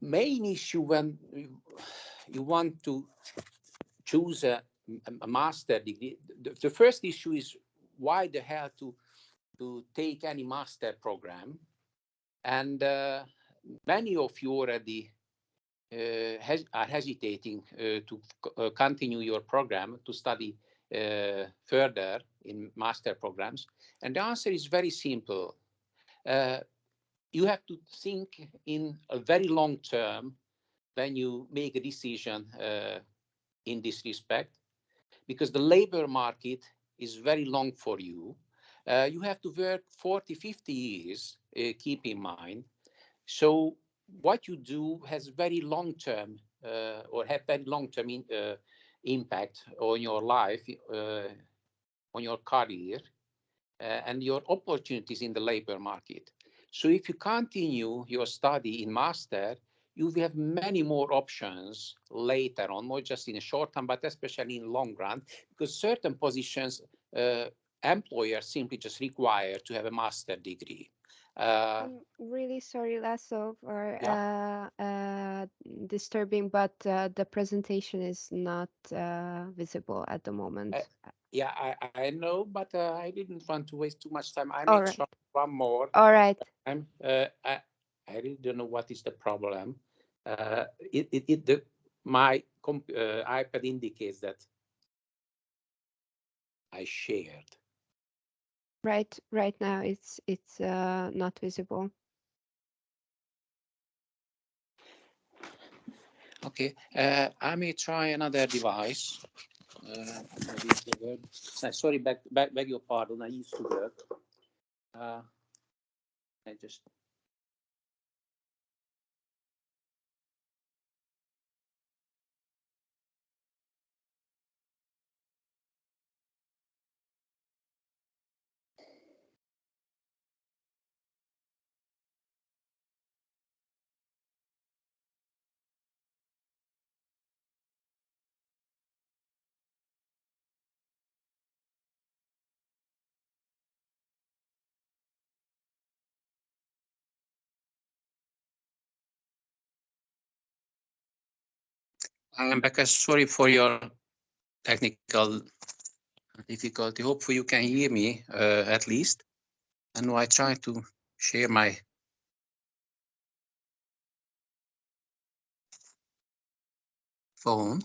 main issue when you want to choose a master degree, the first issue is why the hell to take any master program. And many of you already are hesitating to continue your program, to study further in master programs. And the answer is very simple. You have to think in a very long term when you make a decision in this respect, because the labor market is very long for you. You have to work 40, 50 years, keep in mind. So what you do has very long-term or have very long-term impact on your life, on your career, and your opportunities in the labor market. So if you continue your study in master, you will have many more options later on, not just in a short term, but especially in long run, because certain positions employers simply just require to have a master degree. I'm really sorry, Lasso, for disturbing, but the presentation is not visible at the moment. Yeah, I know, but I didn't want to waste too much time. I All may right. try one more All right. time. I really don't know what is the problem. My iPad indicates that I shared. Right now it's not visible. Okay, I may try another device. Sorry, beg your pardon. I used to work. I just. I am back. Sorry for your technical difficulty. Hopefully you can hear me at least. And I try to share my phone.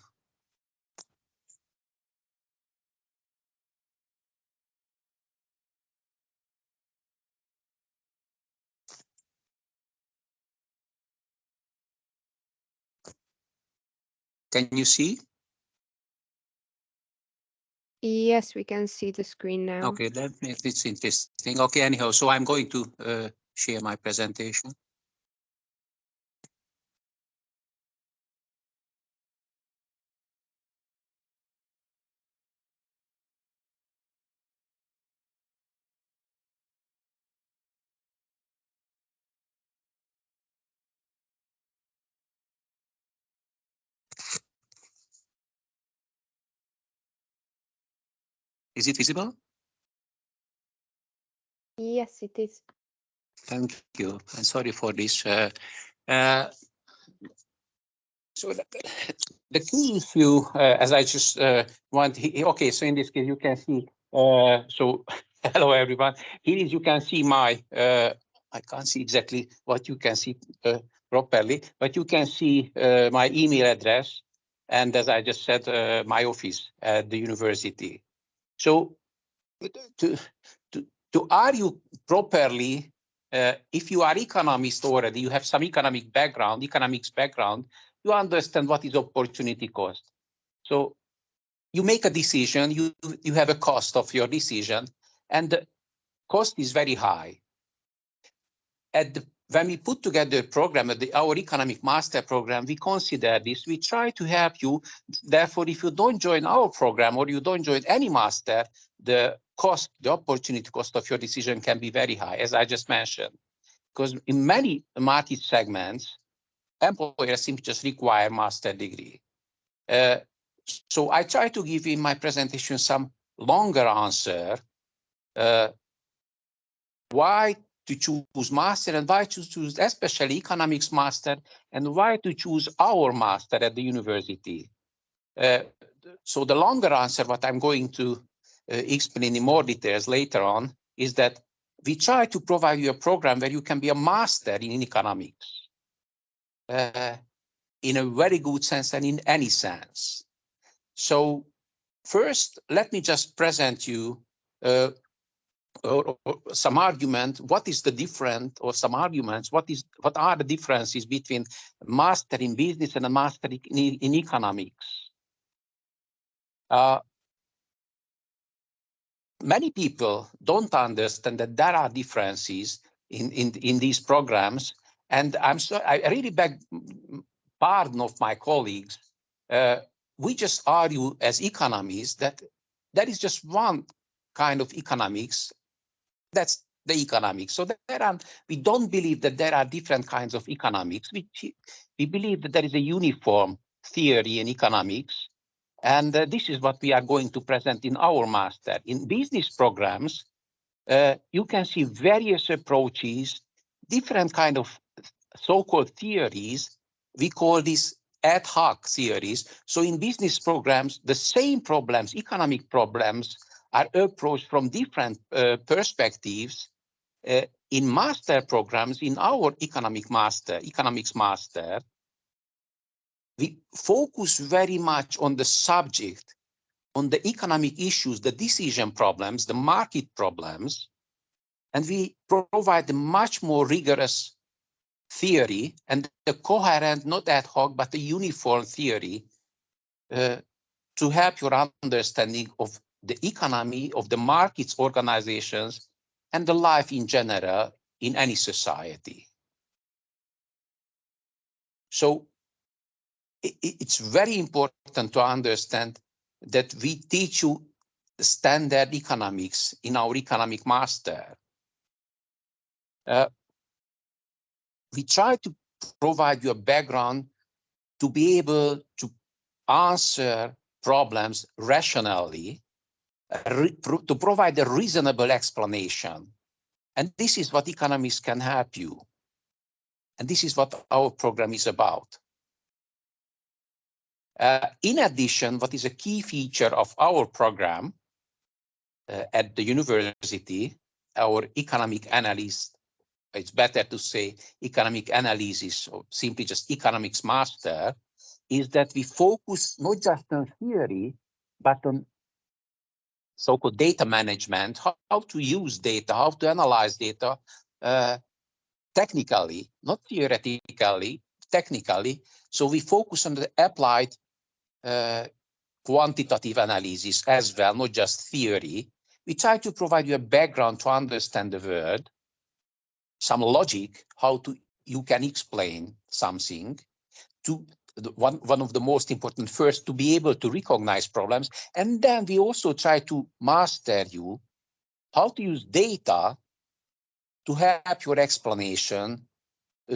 Can you see? Yes, we can see the screen now. Okay, that makes it interesting. Okay, anyhow, so I'm going to share my presentation. Is it visible? Yes, it is. Thank you. I'm sorry for this. Uh, so the key issue, as I just want, okay, so in this case, you can see, so hello, everyone. Here is, you can see my, I can't see exactly what you can see properly, but you can see my email address. And as I just said, my office at the university. So to, to argue properly, if you are economist already, you have some economic background, economics background, you understand what is opportunity cost. So you make a decision, you have a cost of your decision, and the cost is very high. When we put together a program, our economic master program, we consider this, we try to help you. Therefore, if you don't join our program or you don't join any master, the cost, the opportunity cost of your decision can be very high, as I just mentioned. Because in many market segments, employers simply just require master degree. So I try to give in my presentation some longer answer. Why to choose master and why to choose especially economics master and why to choose our master at the university. So the longer answer, what I'm going to explain in more details later on, is that we try to provide you a program where you can be a master in economics in a very good sense and in any sense. So first, let me just present you or some argument. What is the difference, or some arguments? What are the differences between master in business and a master in economics? Many people don't understand that there are differences in these programs, and I really beg pardon of my colleagues. We just argue as economists that there is just one kind of economics. That's the economics. So we don't believe that there are different kinds of economics. We believe that there is a uniform theory in economics. And this is what we are going to present in our master. In business programs, you can see various approaches, different kind of so-called theories. We call this ad hoc theories. So in business programs, the same problems, economic problems, are approached from different perspectives. In master programs, in our economics master, we focus very much on the subject, on the economic issues, the decision problems, the market problems, and we provide a much more rigorous theory and a coherent, not ad hoc, but a uniform theory to help your understanding of the economy, of the markets, organizations, and the life in general in any society. So it's very important to understand that we teach you standard economics in our economic master. We try to provide you a background to be able to answer problems rationally, to provide a reasonable explanation. And this is what economics can help you. And this is what our program is about. In addition, what is a key feature of our program at the university, our economic analyst, it's better to say economic analysis or simply just economics master, is that we focus not just on theory, but on so-called data management, how to use data, how to analyze data technically, not theoretically, technically. So we focus on the applied quantitative analysis as well, not just theory. We try to provide you a background to understand the world, some logic, how you can explain something. One of the most important, first, to be able to recognize problems. And then we also try to master you how to use data to help your explanation,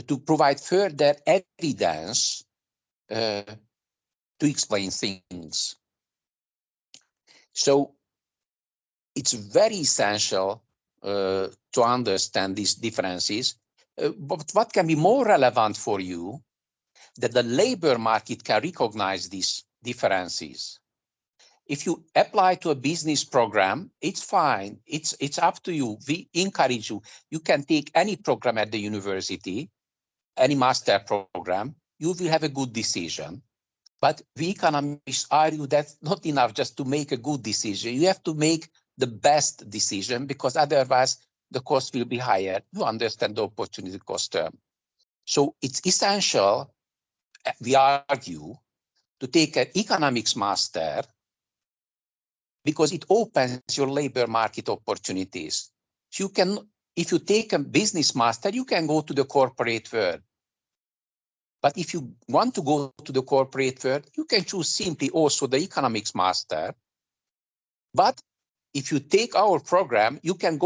to provide further evidence to explain things. So it's very essential to understand these differences. But what can be more relevant for you, that the labor market can recognize these differences. If you apply to a business program, it's fine. It's up to you. We encourage you. You can take any program at the university, any master program. You will have a good decision. But we economists argue that's not enough just to make a good decision. You have to make the best decision, because otherwise the cost will be higher. You understand the opportunity cost term. So it's essential, we argue, to take an economics master, because it opens your labor market opportunities. You can, if you take a business master, you can go to the corporate world. But if you want to go to the corporate world, you can choose simply also the economics master. But if you take our program, you can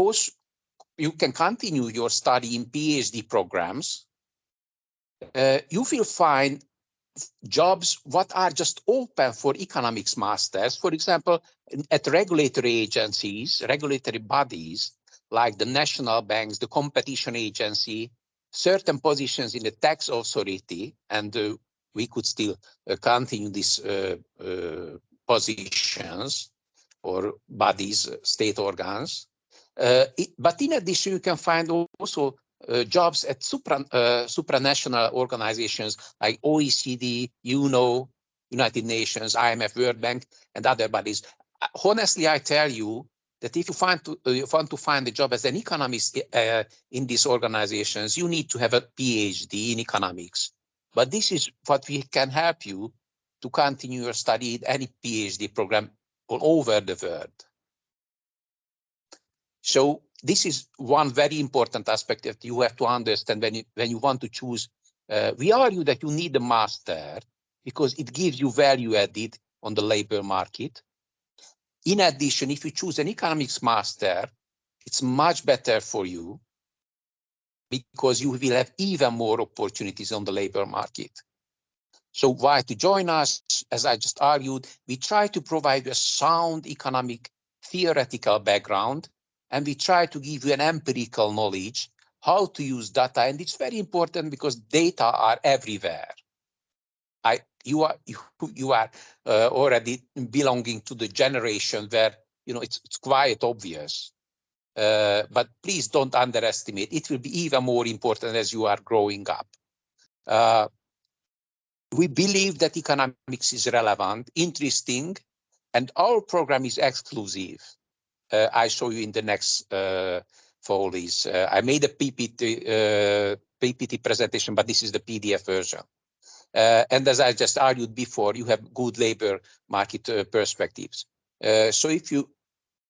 continue your study in PhD programs. You will find jobs what are just open for economics masters. For example, at regulatory agencies, regulatory bodies, like the national banks, the competition agency, certain positions in the tax authority, and we could still continue these positions or bodies, state organs. But in addition, you can find also jobs at supranational organizations like OECD, UNO, United Nations, IMF, World Bank, and other bodies. Honestly, I tell you that if you want to find a job as an economist in these organizations, you need to have a PhD in economics. But this is what we can help you to continue your study in any PhD program all over the world. So this is one very important aspect that you have to understand when you want to choose. We argue that you need a master because it gives you value added on the labor market. In addition, if you choose an economics master, it's much better for you because you will have even more opportunities on the labor market. So why to join us? As I just argued, we try to provide a sound economic theoretical background, and we try to give you an empirical knowledge how to use data. And it's very important because data are everywhere. You are already belonging to the generation where it's quite obvious. But please don't underestimate. It will be even more important as you are growing up. We believe that economics is relevant, interesting, and our program is exclusive. I show you in the next follies. I made a PPT presentation, but this is the PDF version. And as I just argued before, you have good labor market perspectives. So if you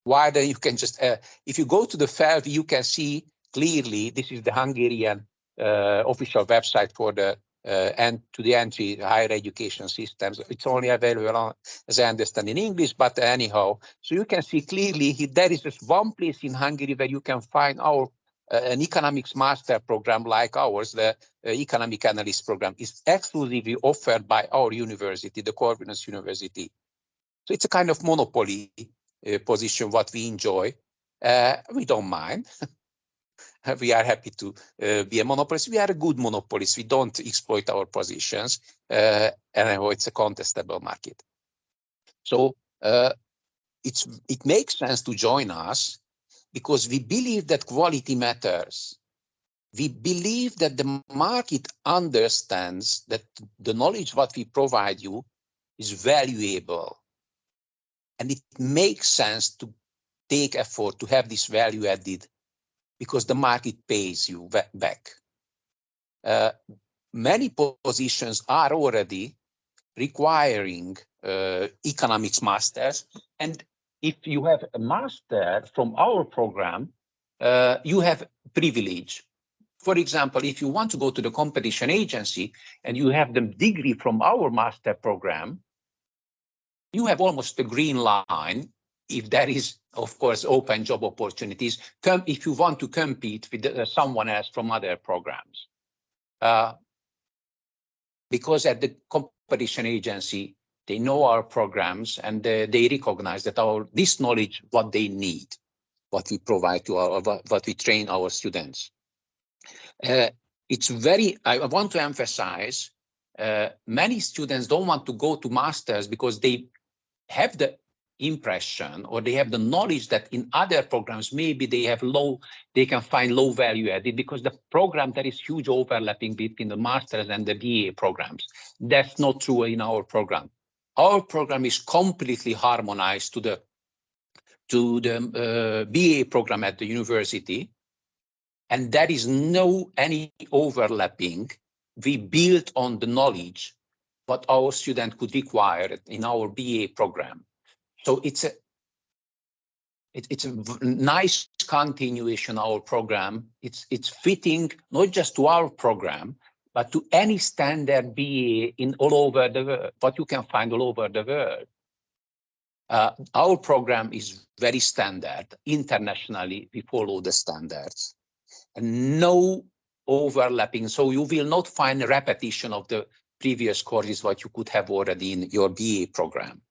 widen, you can just, if you go to the file, you can see clearly, this is the Hungarian official website for the and to the entry higher education systems. It's only available on, as I understand, in English, but anyhow, so you can see clearly there is just one place in Hungary where you can find our an economics master program like ours, the economic analyst program is exclusively offered by our university, the Corvinus University. So it's a kind of monopoly position, what we enjoy. We don't mind. We are happy to be a monopolist. We are a good monopolist. We don't exploit our positions, and it's a contestable market. So it makes sense to join us because we believe that quality matters. We believe that the market understands that the knowledge what we provide you is valuable, and it makes sense to take effort to have this value added because the market pays you back. Many positions are already requiring economics masters, and if you have a master from our program, you have privilege. For example, if you want to go to the competition agency and you have the degree from our master program, you have almost a green line if there is, of course, open job opportunities, if you want to compete with someone else from other programs. Because at the competition agency, they know our programs and they recognize that this knowledge, what they need, what we provide to what we train our students. It's very, I want to emphasize, many students don't want to go to masters because they have the impression or they have the knowledge that in other programs maybe they can find low value added because the program there is huge overlapping between the masters and the BA programs. That's not true in our program. Our program is completely harmonized to the BA program at the university, and there is any overlapping. We build on the knowledge what our student could require in our BA program. So it's a nice continuation of our program. It's fitting not just to our program, but to any standard BA in all over the world, what you can find all over the world. Our program is very standard. Internationally, we follow the standards. And no overlapping, so you will not find a repetition of the previous courses what you could have already in your BA program.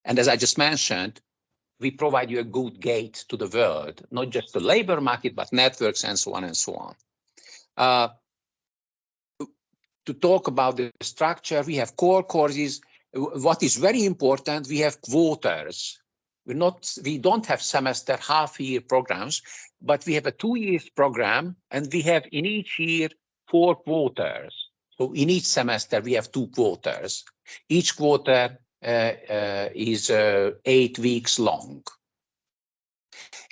And as I just mentioned, we provide you a good gate to the world, not just the labor market, but networks and so on and so on. To talk about the structure, we have core courses. What is very important, we have quarters. We don't have semester, half-year programs, but we have a 2-year program, and we have in each year 4 quarters. So in each semester, we have 2 quarters. Each quarter is 8 weeks long.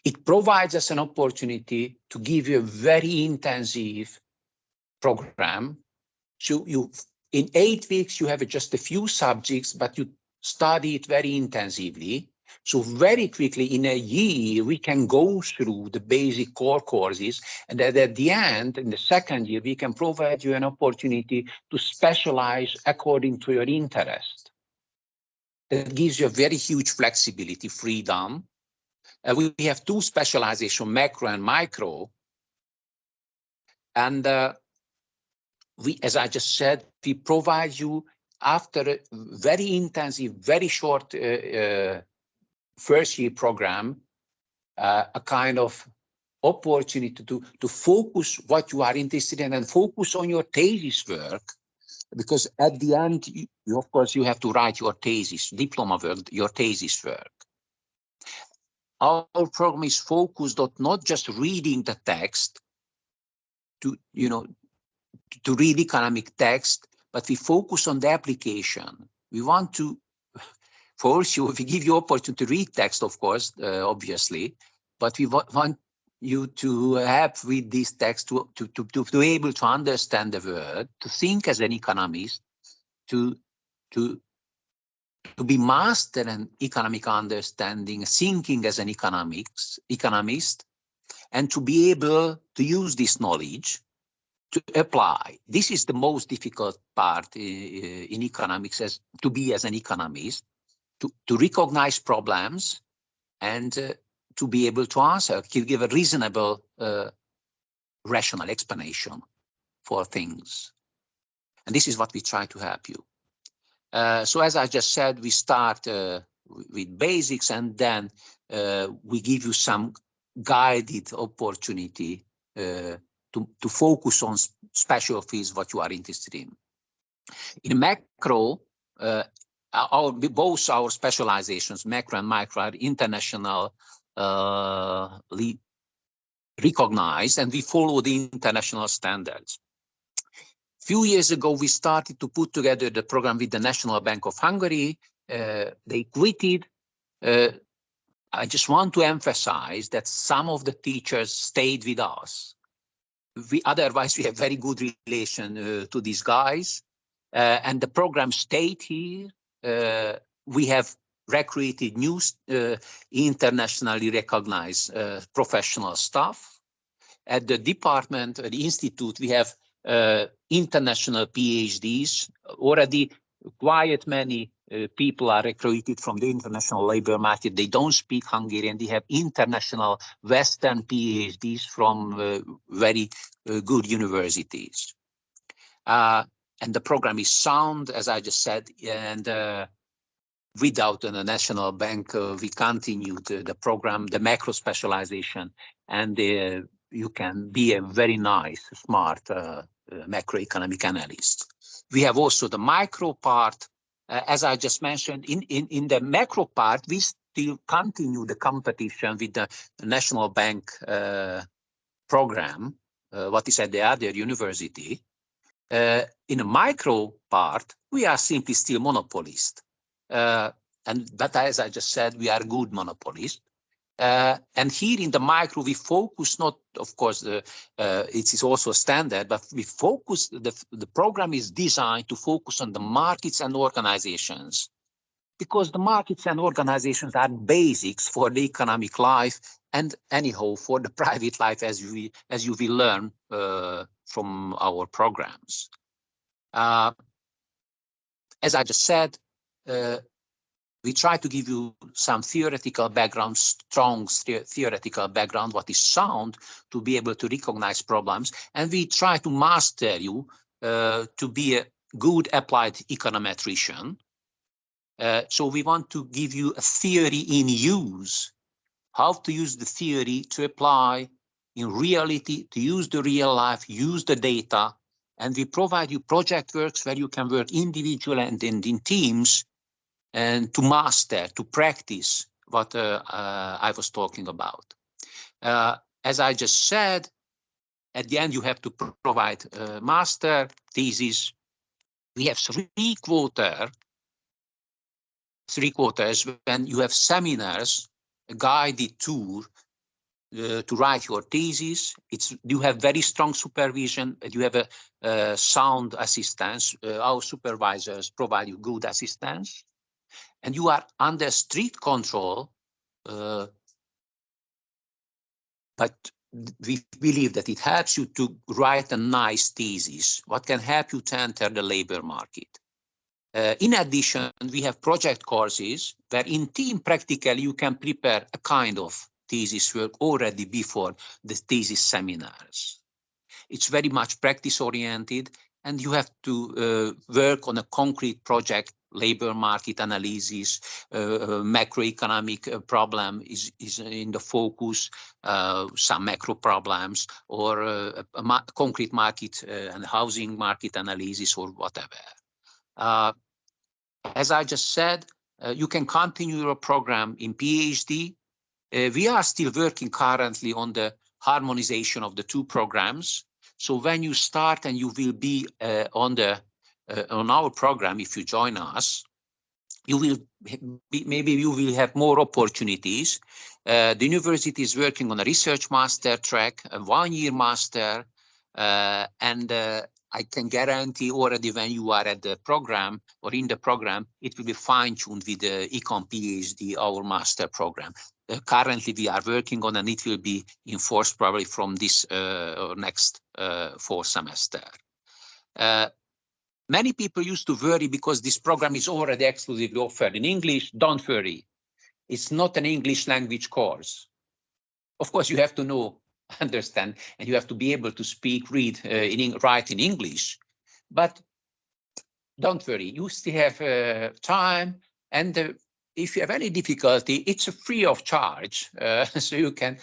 It provides us an opportunity to give you a very intensive program. So in 8 weeks, you have just a few subjects, but you study it very intensively. So very quickly in a year, we can go through the basic core courses. And at the end, in the second year, we can provide you an opportunity to specialize according to your interest. That gives you a very huge flexibility, freedom. We have 2 specializations, macro and micro. And as I just said, we provide you after a very intensive, very short first-year program, a kind of opportunity to focus what you are interested in and focus on your thesis work, because at the end, of course, you have to write your thesis, diploma work, your thesis work. Our program is focused on not just reading the text, to read economic text, but we focus on the application. We want to force you, we give you opportunity to read text, of course, obviously, but we want you to have with this text to be able to understand the word, to think as an economist, to be master in economic understanding, thinking as an economist, and to be able to use this knowledge to apply. This is the most difficult part in economics, to be as an economist, to recognize problems and to be able to answer, to give a reasonable, rational explanation for things. And this is what we try to help you. So as I just said, we start with basics, and then we give you some guided opportunity to focus on specialties, what you are interested in. In macro, both our specializations, macro and micro, are internationally recognized, and we follow the international standards. A few years ago, we started to put together the program with the National Bank of Hungary. They quitted. I just want to emphasize that some of the teachers stayed with us. Otherwise, we have very good relation to these guys, and the program stayed here. We have recruited new internationally recognized professional staff. At the department, the institute, we have international PhDs. Already quite many people are recruited from the international labor market. They don't speak Hungarian. They have international Western PhDs from very good universities. And the program is sound, as I just said, and without a national bank, we continued the program, the macro specialization, and you can be a very nice, smart macroeconomic analyst. We have also the micro part. As I just mentioned, in the macro part, we still continue the competition with the National Bank program, what is at the other university. In a micro part, we are simply still monopolist. But as I just said, we are good monopolist. And here in the micro, we focus not, of course, it is also a standard, but we focus, the program is designed to focus on the markets and organizations, because the markets and organizations are basics for the economic life and anyhow for the private life, as you will learn from our programs. As I just said, we try to give you some theoretical background, strong theoretical background, what is sound, to be able to recognize problems. And we try to master you to be a good applied econometrician. So we want to give you a theory in use, how to use the theory to apply in reality, to use the real life, use the data. And we provide you project works where you can work individually and in teams and to master, to practice what I was talking about. As I just said, at the end, you have to provide a master thesis. We have three quarters when you have seminars, a guided tour to write your thesis. You have very strong supervision. You have a sound assistance. Our supervisors provide you good assistance. And you are under strict control, but we believe that it helps you to write a nice thesis, what can help you to enter the labor market. In addition, we have project courses where in team practically you can prepare a kind of thesis work already before the thesis seminars. It's very much practice oriented, and you have to work on a concrete project, labor market analysis, macroeconomic problem is in the focus, some macro problems, or a concrete market and housing market analysis or whatever. As I just said, you can continue your program in PhD. We are still working currently on the harmonization of the two programs. So when you start and you will be on our program, if you join us, you will maybe you will have more opportunities. The university is working on a research master track, a one-year master, and I can guarantee already when you are at the program or in the program, it will be fine-tuned with the Econ PhD, our master program. Currently, we are working on, and it will be enforced probably from this or next fall semester. Many people used to worry because this program is already exclusively offered in English. Don't worry. It's not an English language course. Of course, you have to know, understand, and you have to be able to speak, read, write in English. But don't worry, you still have time. And if you have any difficulty, it's free of charge. So you can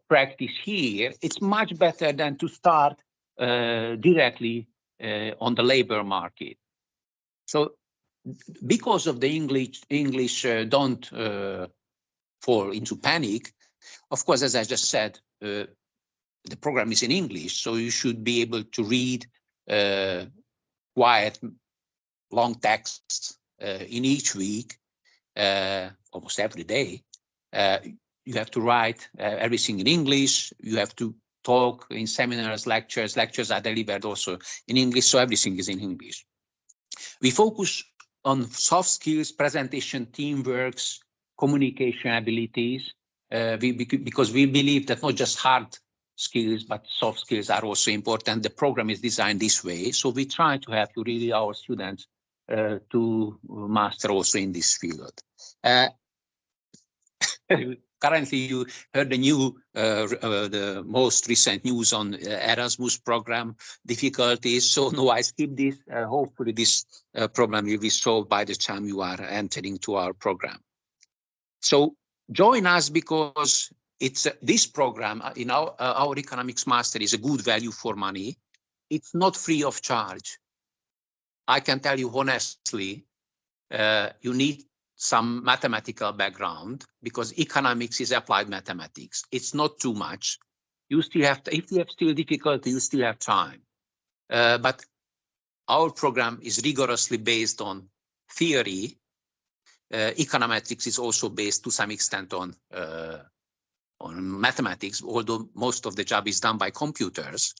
practice here. It's much better than to start directly on the labor market. So because of the English don't fall into panic. Of course, as I just said, the program is in English, so you should be able to read quiet, long texts in each week, almost every day. You have to write everything in English. You have to talk in seminars, lectures. Lectures are delivered also in English, so everything is in English. We focus on soft skills, presentation, teamwork, communication abilities, because we believe that not just hard skills, but soft skills are also important. The program is designed this way. So we try to help really our students to master also in this field. Currently, you heard the new, the most recent news on Erasmus program difficulties. So no, I skip this. Hopefully this problem will be solved by the time you are entering to our program. So join us because it's this program in our economics master is a good value for money. It's not free of charge. I can tell you honestly, you need some mathematical background because economics is applied mathematics. It's not too much. You still have to, if you have still difficulty, you still have time. But our program is rigorously based on theory. Econometrics is also based to some extent on mathematics, although most of the job is done by computers.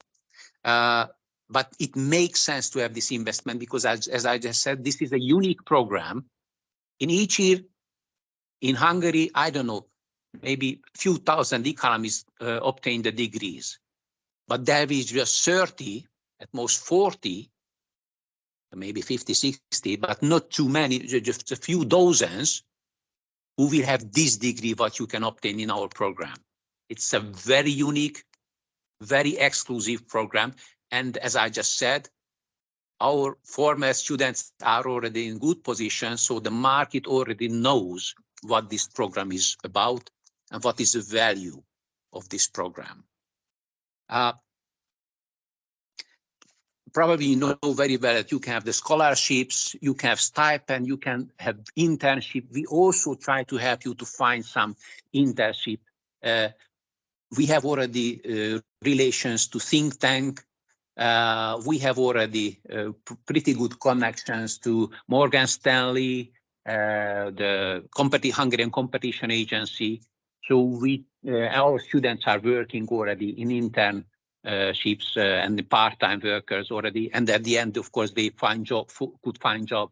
But it makes sense to have this investment because, as I just said, this is a unique program. In each year, in Hungary, I don't know, maybe a few thousand economists obtain the degrees. But there is just 30, at most 40, maybe 50, 60, but not too many, just a few dozens who will have this degree what you can obtain in our program. It's a very unique, very exclusive program. And as I just said, our former students are already in good position, so the market already knows what this program is about and what is the value of this program. Probably you know very well that you can have the scholarships, you can have stipend, you can have internship. We also try to help you to find some internship. We have already relations to think tank. We have already pretty good connections to Morgan Stanley, the Hungarian Competition Agency. So our students are working already in internships and the part-time workers already. And at the end, of course, they could find job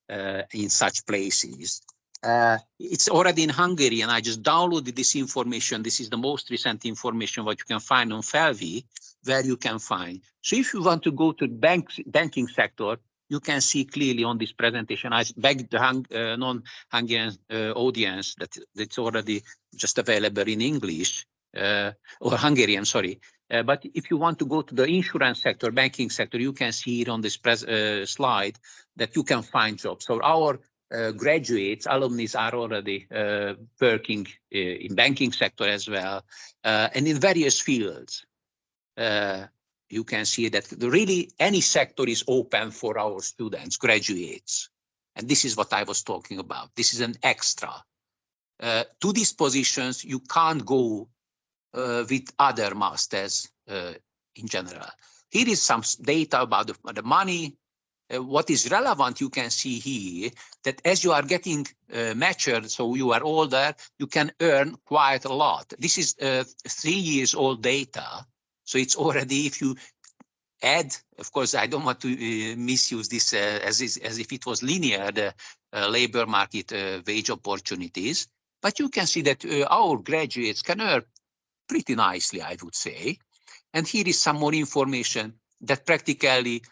in such places. It's already in Hungary, and I just downloaded this information. This is the most recent information what you can find on Felvi, where you can find. So if you want to go to banking sector, you can see clearly on this presentation. I beg the non-Hungarian audience that it's already just available in English, or Hungarian, sorry. But if you want to go to the insurance sector, banking sector, you can see it on this slide that you can find jobs. So our graduates, alumni are already working in banking sector as well, and in various fields. You can see that really any sector is open for our students, graduates. And this is what I was talking about. This is an extra. To these positions, you can't go with other masters in general. Here is some data about the money. What is relevant, you can see here, that as you are getting matured, so you are older, you can earn quite a lot. This is 3 years old data. So it's already, if you add, of course, I don't want to misuse this as if it was linear, the labor market wage opportunities, but you can see that our graduates can earn pretty nicely, I would say. And here is some more information that practically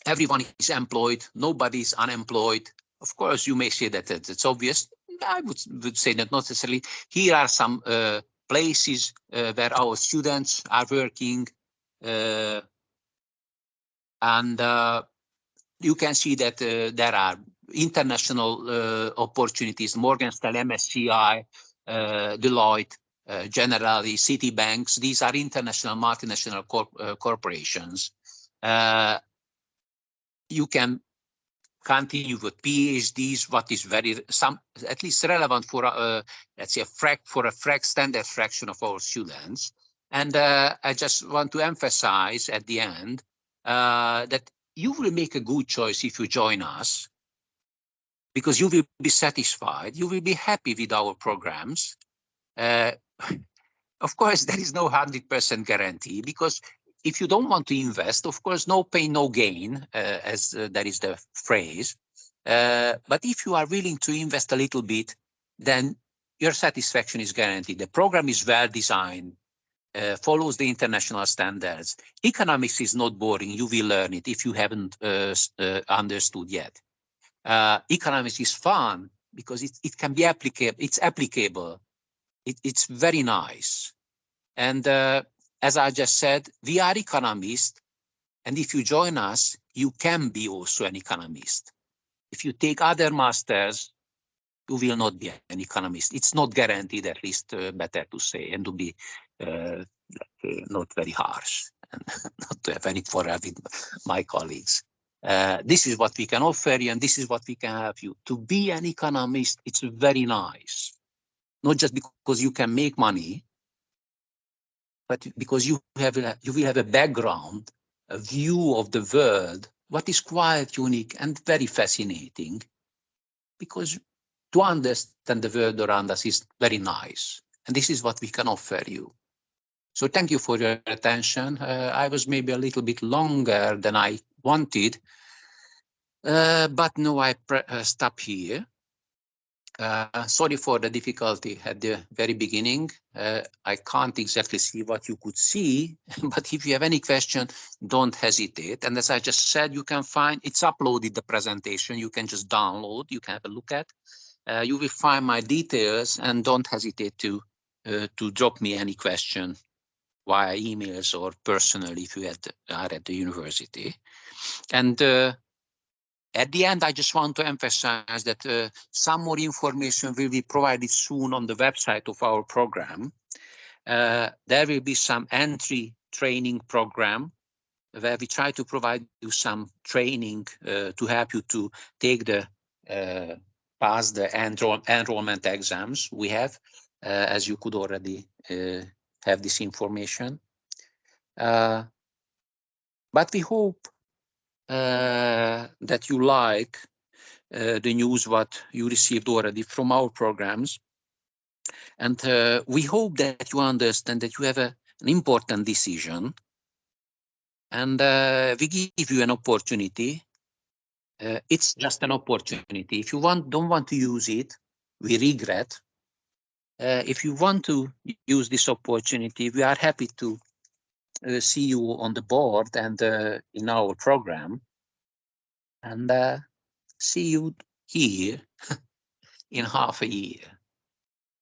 everyone is employed, nobody is unemployed. Of course, you may say that it's obvious. I would say that not necessarily. Here are some places where our students are working, and you can see that there are international opportunities, Morgan Stanley, MSCI, Deloitte, Generali, Citibanks. These are international multinational corporations. You can continue with PhDs, what is at least relevant for let's say for a standard fraction of our students. And I just want to emphasize at the end that you will make a good choice if you join us, because you will be satisfied, you will be happy with our programs. Of course, there is no 100% guarantee, because if you don't want to invest, of course, no pain, no gain, as that is the phrase. But if you are willing to invest a little bit, then your satisfaction is guaranteed. The program is well designed, follows the international standards. Economics is not boring. You will learn it if you haven't understood yet. Economics is fun because it can be applicable. It's applicable. It's very nice. And as I just said, we are economists, and if you join us, you can be also an economist. If you take other masters, you will not be an economist. It's not guaranteed, at least better to say, and to be not very harsh, and not to have any quarrel with my colleagues. This is what we can offer you, and this is what we can help you. To be an economist, it's very nice. Not just because you can make money, but because you will have a background, a view of the world, what is quite unique and very fascinating, because to understand the world around us is very nice. And this is what we can offer you. So thank you for your attention. I was maybe a little bit longer than I wanted, but no, I stop here. Sorry for the difficulty at the very beginning. I can't exactly see what you could see, but if you have any question, don't hesitate. And as I just said, you can find, it's uploaded, the presentation. You can just download, you can have a look at. You will find my details, and don't hesitate to drop me any question via emails or personally if you are at the university. And at the end, I just want to emphasize that some more information will be provided soon on the website of our program. There will be some entry training program where we try to provide you some training to help you to take the pass the enrollment exams we have, as you could already have this information. But we hope that you like the news what you received already from our programs. And we hope that you understand that you have an important decision. And we give you an opportunity. It's just an opportunity. If you don't want to use it, we regret. If you want to use this opportunity, we are happy to see you on the board and in our program. And see you here in half a year.